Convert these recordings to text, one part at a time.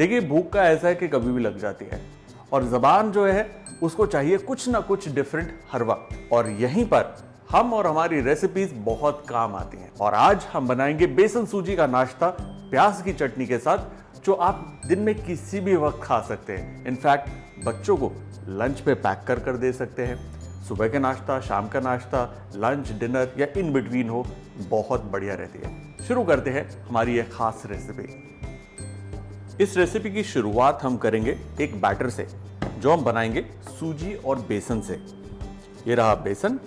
देखिए भूख का ऐसा है कि कभी भी लग जाती है और जबान जो है उसको चाहिए कुछ ना कुछ डिफरेंट हर वक्त, और यहीं पर हम और हमारी रेसिपीज बहुत काम आती हैं। और आज हम बनाएंगे बेसन सूजी का नाश्ता प्याज की चटनी के साथ, जो आप दिन में किसी भी वक्त खा सकते हैं। इनफैक्ट बच्चों को लंच पे पैक कर दे सकते हैं। सुबह का नाश्ता, शाम का नाश्ता, लंच, डिनर या इन बिटवीन हो, बहुत बढ़िया रहती है। शुरू करते हैं हमारी यह खास रेसिपी। इस रेसिपी की शुरुआत हम करेंगे एक बैटर से, जो हम बनाएंगे सूजी और बेसन से। ये रहा बेसन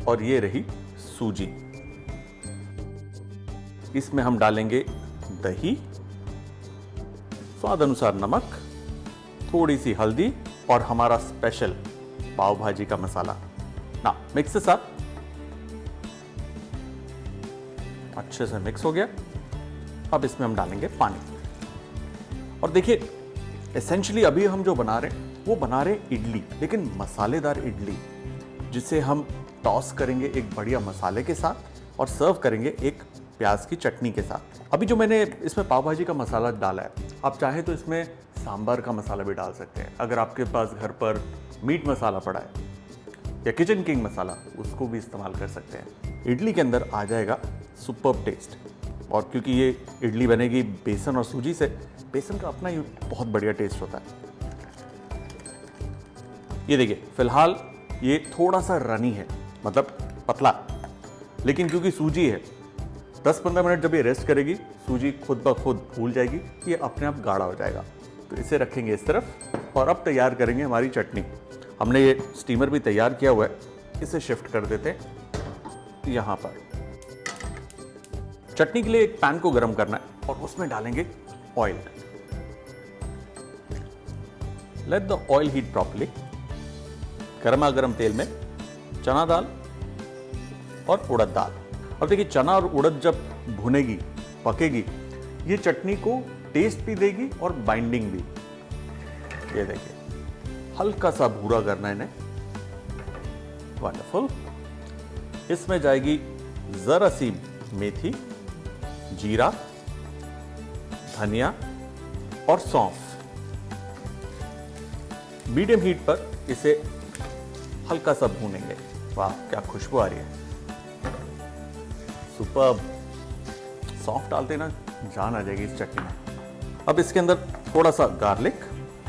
और ये रही सूजी। इसमें हम डालेंगे दही, स्वाद अनुसार नमक, थोड़ी सी हल्दी और हमारा स्पेशल पाव भाजी का मसाला। ना मिक्स दिस अप। अच्छे से मिक्स हो गया। अब इसमें हम डालेंगे पानी। और देखिए एसेंशियली अभी हम जो बना रहे हैं वो बना रहे हैं इडली, लेकिन मसालेदार इडली, जिसे हम टॉस करेंगे एक बढ़िया मसाले के साथ और सर्व करेंगे एक प्याज की चटनी के साथ। अभी जो मैंने इसमें पाव भाजी का मसाला डाला है, आप चाहें तो इसमें सांभर का मसाला भी डाल सकते हैं। अगर आपके पास घर पर मीट मसाला पड़ा है या किचन किंग मसाला, उसको भी इस्तेमाल कर सकते हैं। इडली के अंदर आ जाएगा सुपर्ब टेस्ट। और क्योंकि ये इडली बनेगी बेसन और सूजी से, बेसन का अपना ही बहुत बढ़िया टेस्ट होता है। ये देखिए फिलहाल ये थोड़ा सा रनी है, मतलब पतला, लेकिन क्योंकि सूजी है 10-15 मिनट जब ये रेस्ट करेगी, सूजी खुद ब खुद फूल जाएगी, ये अपने आप गाढ़ा हो जाएगा। तो इसे रखेंगे इस तरफ और अब तैयार करेंगे हमारी चटनी। हमने ये स्टीमर भी तैयार किया हुआ है, इसे शिफ्ट कर देते हैं यहां पर। चटनी के लिए एक पैन को गर्म करना है और उसमें डालेंगे oil. Let the oil heat properly. गर्मा गर्म तेल में चना दाल और उड़द दाल। अब देखिए चना और उड़द जब भुनेगी, पकेगी, ये चटनी को टेस्ट भी देगी और बाइंडिंग भी। ये देखिए हल्का सा भूरा करना है इन्हें। वंडरफुल। इसमें जाएगी जरा सी मेथी, जीरा, धनिया और सौंफ। मीडियम हीट पर इसे हल्का सा भूनेंगे। वाह क्या खुशबू आ रही है, सुपर्ब। सौंफ डालते ना जान आ जाएगी इस चटनी में। अब इसके अंदर थोड़ा सा गार्लिक।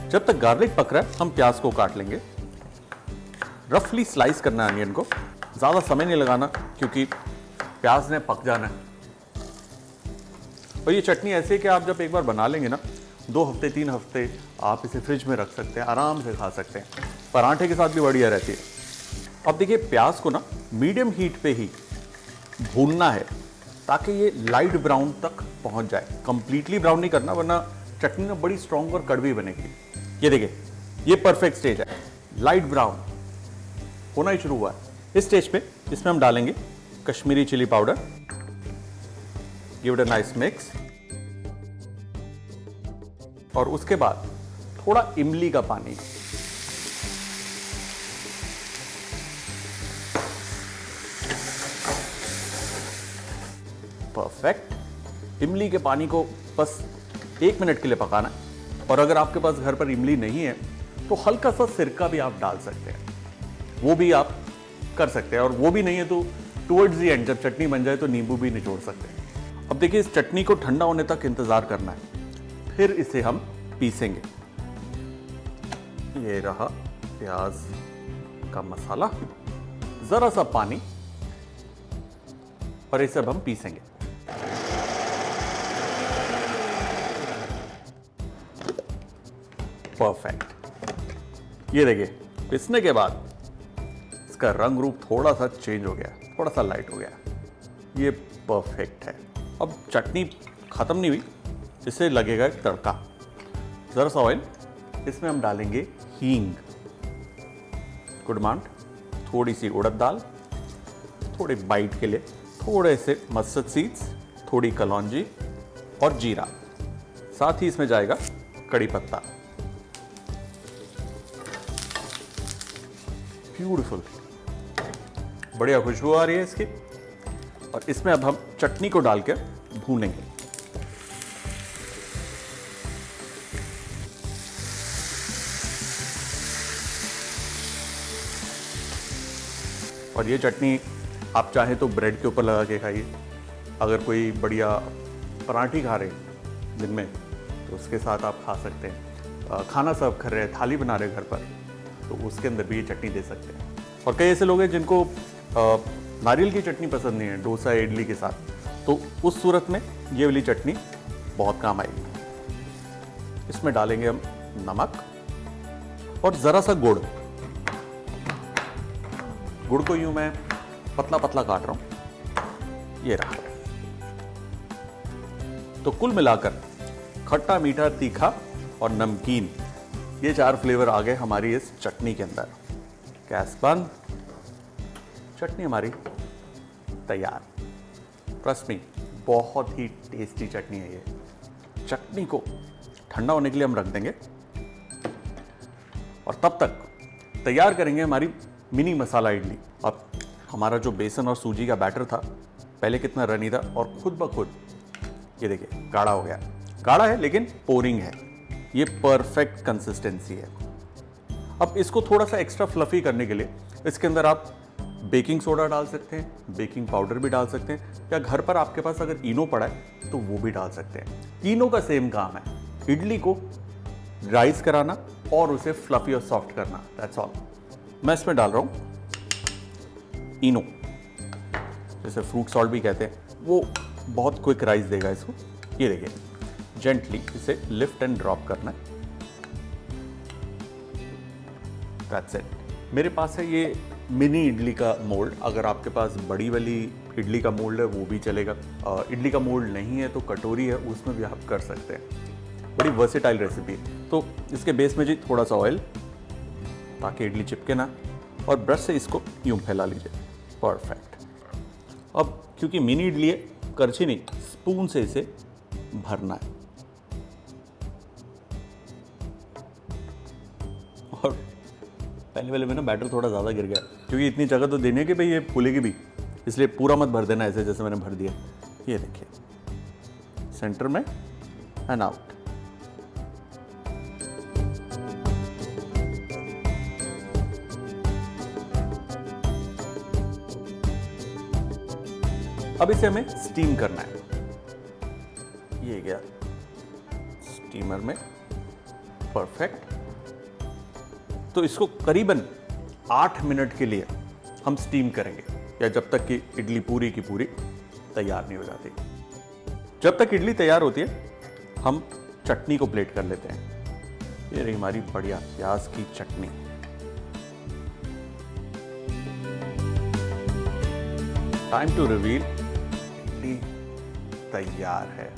जब तक गार्लिक पक रहा है हम प्याज को काट लेंगे। रफली स्लाइस करना है अनियन को, ज्यादा समय नहीं लगाना क्योंकि प्याज ने पक जाना है। और ये चटनी ऐसी है कि आप जब एक बार बना लेंगे ना, 2 हफ्ते 3 हफ्ते आप इसे फ्रिज में रख सकते हैं, आराम से खा सकते हैं। पराठे के साथ भी बढ़िया रहती है। अब देखिए प्याज को ना मीडियम हीट पे ही भूनना है ताकि ये लाइट ब्राउन तक पहुंच जाए। कंप्लीटली ब्राउन नहीं करना, वरना चटनी ना बड़ी स्ट्रॉन्ग और कड़वी बनेगी। ये देखिए ये परफेक्ट स्टेज है, लाइट ब्राउन होना ही शुरू हुआ है। इस स्टेज पे इसमें हम डालेंगे Kashmiri chilli powder. Give it a nice mix. और उसके बाद थोड़ा इमली का पानी। परफेक्ट। इमली के पानी को बस 1 मिनट के लिए पकाना है। और अगर आपके पास घर पर इमली नहीं है तो हल्का सा सिरका भी आप डाल सकते हैं, वो भी आप कर सकते हैं। और वो भी नहीं है तो टुवर्ड्स द एंड जब चटनी बन जाए तो नींबू भी निचोड़ सकते हैं। अब देखिए इस चटनी को ठंडा होने तक इंतजार करना है, फिर इसे हम पीसेंगे। ये रहा प्याज का मसाला, जरा सा पानी, और इसे अब हम पीसेंगे। परफेक्ट। ये देखिए पिसने के बाद इसका रंग रूप थोड़ा सा चेंज हो गया, थोड़ा सा लाइट हो गया। ये परफेक्ट है। अब चटनी खत्म नहीं हुई, इसे लगेगा एक तड़का। जरा सा ऑयल, इसमें हम डालेंगे हींग, गुड अमाउंट, थोड़ी सी उड़द दाल, थोड़े बाइट के लिए थोड़े से मस्टर्ड सीड्स, थोड़ी कलौंजी और जीरा। साथ ही इसमें जाएगा कड़ी पत्ता। ब्यूटीफुल, बढ़िया खुशबू आ रही है इसकी। और इसमें अब हम चटनी को डालकर भूनेंगे। और ये चटनी आप चाहें तो ब्रेड के ऊपर लगा के खाइए, अगर कोई बढ़िया पराठी खा रहे हैं दिन में तो उसके साथ आप खा सकते हैं। खाना सर्व कर रहे हैं, थाली बना रहे हैं घर पर, तो उसके अंदर भी ये चटनी दे सकते हैं। और कई ऐसे लोग हैं जिनको नारियल की चटनी पसंद नहीं है डोसा इडली के साथ, तो उस सूरत में ये वाली चटनी बहुत काम आएगी। इसमें डालेंगे हम नमक और ज़रा सा गुड़। गुड़ को यूं मैं पतला पतला काट रहा हूं, ये रहा। तो कुल मिलाकर खट्टा, मीठा, तीखा और नमकीन, ये 4 फ्लेवर आ गए हमारी इस चटनी के अंदर। गैस बंद, चटनी हमारी तैयार। ट्रस्ट मी, बहुत ही टेस्टी चटनी है ये। चटनी को ठंडा होने के लिए हम रख देंगे और तब तक तैयार करेंगे हमारी मिनी मसाला इडली। अब हमारा जो बेसन और सूजी का बैटर था पहले कितना रनी था और खुद ब खुद ये देखिए गाढ़ा हो गया। गाढ़ा है लेकिन पोरिंग है, ये परफेक्ट कंसिस्टेंसी है। अब इसको थोड़ा सा एक्स्ट्रा फ्लफी करने के लिए इसके अंदर आप बेकिंग सोडा डाल सकते हैं, बेकिंग पाउडर भी डाल सकते हैं, या घर पर आपके पास अगर इनो पड़ा है तो वो भी डाल सकते हैं। तीनों का सेम काम है, इडली को राइस कराना और उसे फ्लफी और सॉफ्ट करना, दैट्स ऑल। मैं इसमें डाल रहा हूं इनो, जैसे फ्रूट सॉल्ट भी कहते हैं, वो बहुत क्विक राइस देगा इसको। ये देखिए, जेंटली इसे लिफ्ट एंड ड्रॉप करना है, दैट्स इट। मेरे पास है ये मिनी इडली का मोल्ड, अगर आपके पास बड़ी वाली इडली का मोल्ड है वो भी चलेगा। इडली का मोल्ड नहीं है तो कटोरी है, उसमें भी आप कर सकते हैं। बड़ी वर्सेटाइल रेसिपी है। तो इसके बेस में जी थोड़ा सा ऑयल ताकि इडली चिपके ना, और ब्रश से इसको यूं फैला लीजिए, परफेक्ट। अब क्योंकि मिनी इडली है, करछी नहीं स्पून से इसे भरना है, और पहले वाले में ना बैटर थोड़ा ज़्यादा गिर गया, क्योंकि इतनी जगह तो देनी है कि भाई ये फूलेगी भी, इसलिए पूरा मत भर देना ऐसे जैसे मैंने भर दिया। ये देखिए सेंटर में एंड आउट। अब इसे हमें स्टीम करना है। ये गया स्टीमर में, परफेक्ट। तो इसको करीबन 8 मिनट के लिए हम स्टीम करेंगे, या जब तक कि इडली पूरी की पूरी तैयार नहीं हो जाती। जब तक इडली तैयार होती है हम चटनी को प्लेट कर लेते हैं। ये रही हमारी बढ़िया प्याज की चटनी। टाइम टू रिवील, इडली तैयार है,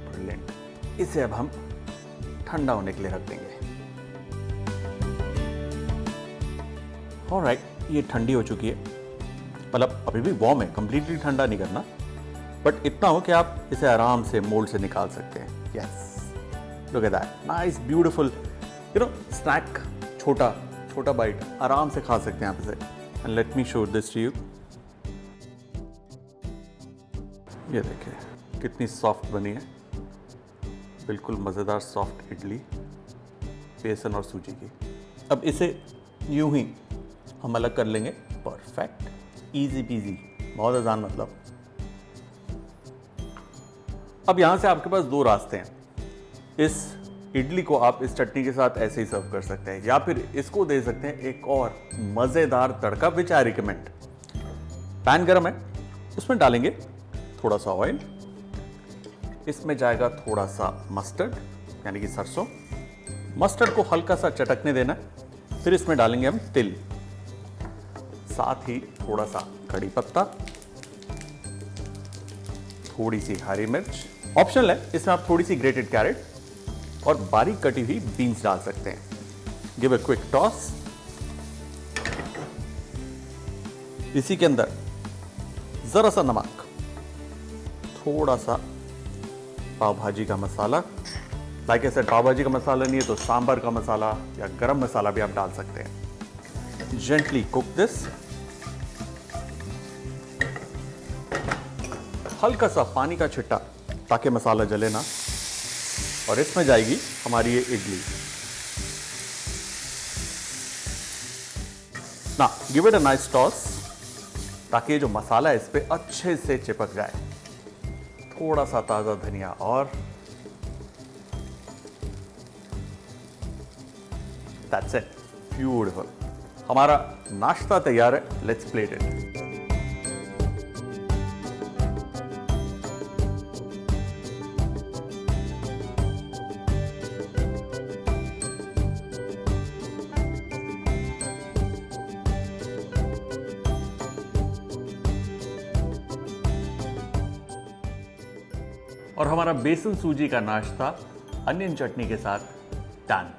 ब्रिलियंट। इसे अब हम ठंडा होने के लिए रख देंगे। ऑलराइट, ये ठंडी हो चुकी है, मतलब अभी भी वार्म है, कंप्लीटली ठंडा नहीं करना, बट इतना हो कि आप इसे आराम से मोल्ड से निकाल सकते हैं। Yes, look at that, nice beautiful, you know snack, छोटा छोटा बाइट, आराम से खा सकते हैं आप इसे। And let me show this to you. ये देखिए कितनी सॉफ्ट बनी है, बिल्कुल मज़ेदार सॉफ्ट इडली बेसन और सूजी की। अब इसे यूं ही हम अलग कर लेंगे, परफेक्ट, इजी पीजी, बहुत आसान मतलब। अब यहां से आपके पास 2 रास्ते हैं। इस इडली को आप इस चटनी के साथ ऐसे ही सर्व कर सकते हैं, या फिर इसको दे सकते हैं एक और मजेदार तड़का, विच आई रिकमेंड। पैन गरम है, उसमें डालेंगे थोड़ा सा ऑयल, इसमें जाएगा थोड़ा सा मस्टर्ड यानी कि सरसों। मस्टर्ड को हल्का सा चटकने देना, फिर इसमें डालेंगे हम तिल, साथ ही थोड़ा सा कड़ी पत्ता, थोड़ी सी हरी मिर्च, ऑप्शनल है, इसमें आप थोड़ी सी ग्रेटेड कैरेट और बारीक कटी हुई बीन्स डाल सकते हैं। Give a quick toss. इसी के अंदर जरा सा नमक, थोड़ा सा पाव भाजी का मसाला, लाइक ऐसे पाव भाजी का मसाला नहीं है तो सांभर का मसाला या गरम मसाला भी आप डाल सकते हैं। Gently cook this. हल्का सा पानी का छिट्टा ताकि मसाला जले ना, और इसमें जाएगी हमारी ये इडली। ना give it a nice toss ताकि ये जो मसाला है इस पे अच्छे से चिपक जाए। थोड़ा सा ताजा धनिया और दैट्स इट, ब्यूटीफुल। हमारा नाश्ता तैयार है, लेट्स प्लेट इट। और हमारा बेसन सूजी का नाश्ता अनियन चटनी के साथ डन।